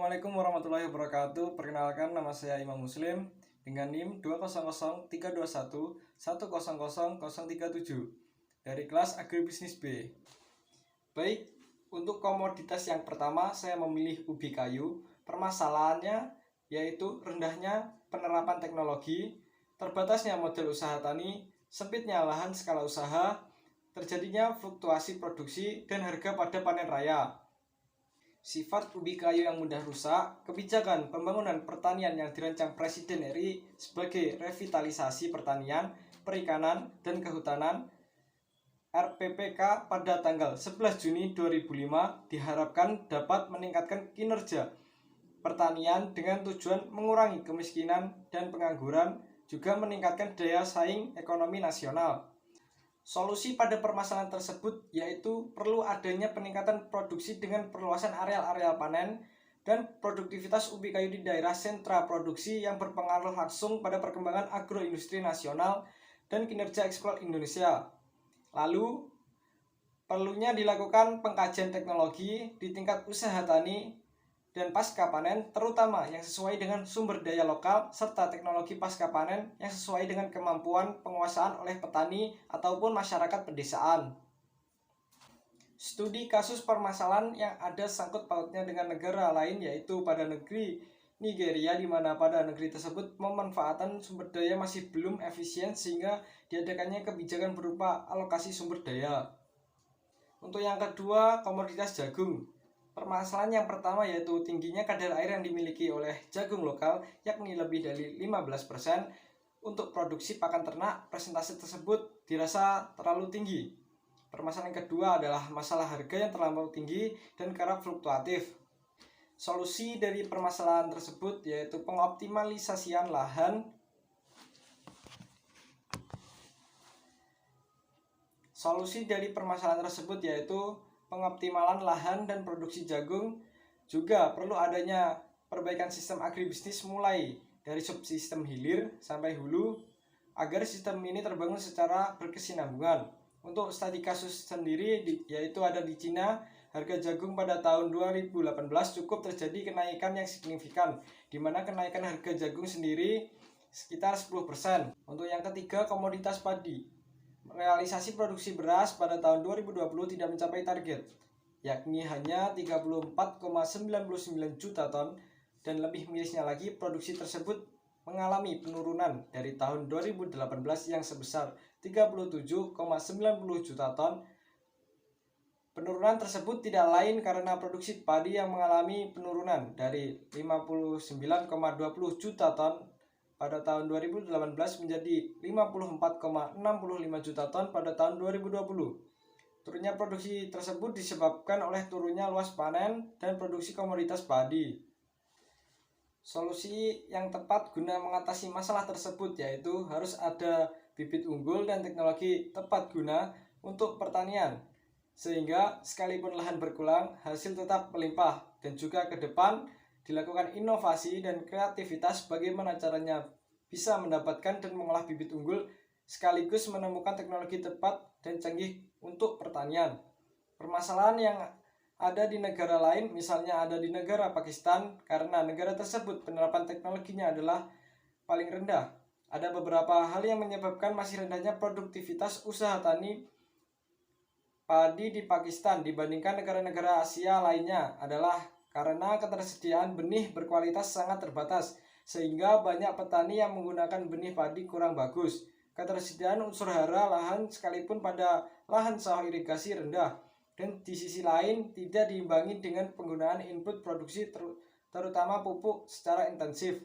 Assalamualaikum warahmatullahi wabarakatuh. Perkenalkan, nama saya Imam Muslim dengan NIM 2003211000037 dari kelas Agribisnis B. Baik, untuk komoditas yang pertama saya memilih ubi kayu. Permasalahannya yaitu rendahnya penerapan teknologi, terbatasnya model usaha tani, sempitnya lahan skala usaha, terjadinya fluktuasi produksi dan harga pada panen raya. Sifat ubi kayu yang mudah rusak, kebijakan pembangunan pertanian yang dirancang Presiden RI sebagai revitalisasi pertanian, perikanan, dan kehutanan RPPK pada tanggal 11 Juni 2005 diharapkan dapat meningkatkan kinerja pertanian dengan tujuan mengurangi kemiskinan dan pengangguran, juga meningkatkan daya saing ekonomi nasional. Solusi pada permasalahan tersebut yaitu perlu adanya peningkatan produksi dengan perluasan areal-areal panen dan produktivitas ubi kayu di daerah sentra produksi yang berpengaruh langsung pada perkembangan agroindustri nasional dan kinerja ekspor Indonesia. Lalu, perlunya dilakukan pengkajian teknologi di tingkat usaha tani dan pasca panen, terutama yang sesuai dengan sumber daya lokal serta teknologi pasca panen yang sesuai dengan kemampuan penguasaan oleh petani ataupun masyarakat pedesaan. Studi kasus permasalahan yang ada sangkut pautnya dengan negara lain yaitu pada negeri Nigeria, di mana pada negeri tersebut pemanfaatan sumber daya masih belum efisien sehingga diadakannya kebijakan berupa alokasi sumber daya. Untuk yang kedua, komoditas jagung. Permasalahan yang pertama yaitu tingginya kadar air yang dimiliki oleh jagung lokal, yakni lebih dari 15%. Untuk produksi pakan ternak, presentase tersebut dirasa terlalu tinggi. Permasalahan yang kedua adalah masalah harga yang terlalu tinggi dan kerap fluktuatif. Solusi dari permasalahan tersebut yaitu pengoptimalisasian lahan. Solusi dari permasalahan tersebut yaitu pengoptimalan lahan dan produksi jagung. Juga perlu adanya perbaikan sistem agribisnis mulai dari subsistem hilir sampai hulu agar sistem ini terbangun secara berkesinambungan. Untuk studi kasus sendiri yaitu ada di Cina, harga jagung pada tahun 2018 cukup terjadi kenaikan yang signifikan, di mana kenaikan harga jagung sendiri sekitar 10%. Untuk yang ketiga, komoditas padi. Realisasi produksi beras pada tahun 2020 tidak mencapai target, yakni hanya 34,99 juta ton, dan lebih mirisnya lagi produksi tersebut mengalami penurunan dari tahun 2018 yang sebesar 37,90 juta ton. Penurunan tersebut tidak lain karena produksi padi yang mengalami penurunan dari 59,20 juta ton pada tahun 2018 menjadi 54,65 juta ton pada tahun 2020. Turunnya produksi tersebut disebabkan oleh turunnya luas panen dan produksi komoditas padi. Solusi yang tepat guna mengatasi masalah tersebut yaitu harus ada bibit unggul dan teknologi tepat guna untuk pertanian, sehingga sekalipun lahan berkurang, hasil tetap melimpah, dan juga ke depan dilakukan inovasi dan kreativitas bagaimana caranya bisa mendapatkan dan mengolah bibit unggul sekaligus menemukan teknologi tepat dan canggih untuk pertanian. Permasalahan yang ada di negara lain, misalnya ada di negara Pakistan, karena negara tersebut penerapan teknologinya adalah paling rendah. Ada beberapa hal yang menyebabkan masih rendahnya produktivitas usaha tani padi di Pakistan dibandingkan negara-negara Asia lainnya adalah karena ketersediaan benih berkualitas sangat terbatas, sehingga banyak petani yang menggunakan benih padi kurang bagus. Ketersediaan unsur hara lahan sekalipun pada lahan sawah irigasi rendah, dan di sisi lain tidak diimbangi dengan penggunaan input produksi terutama pupuk secara intensif.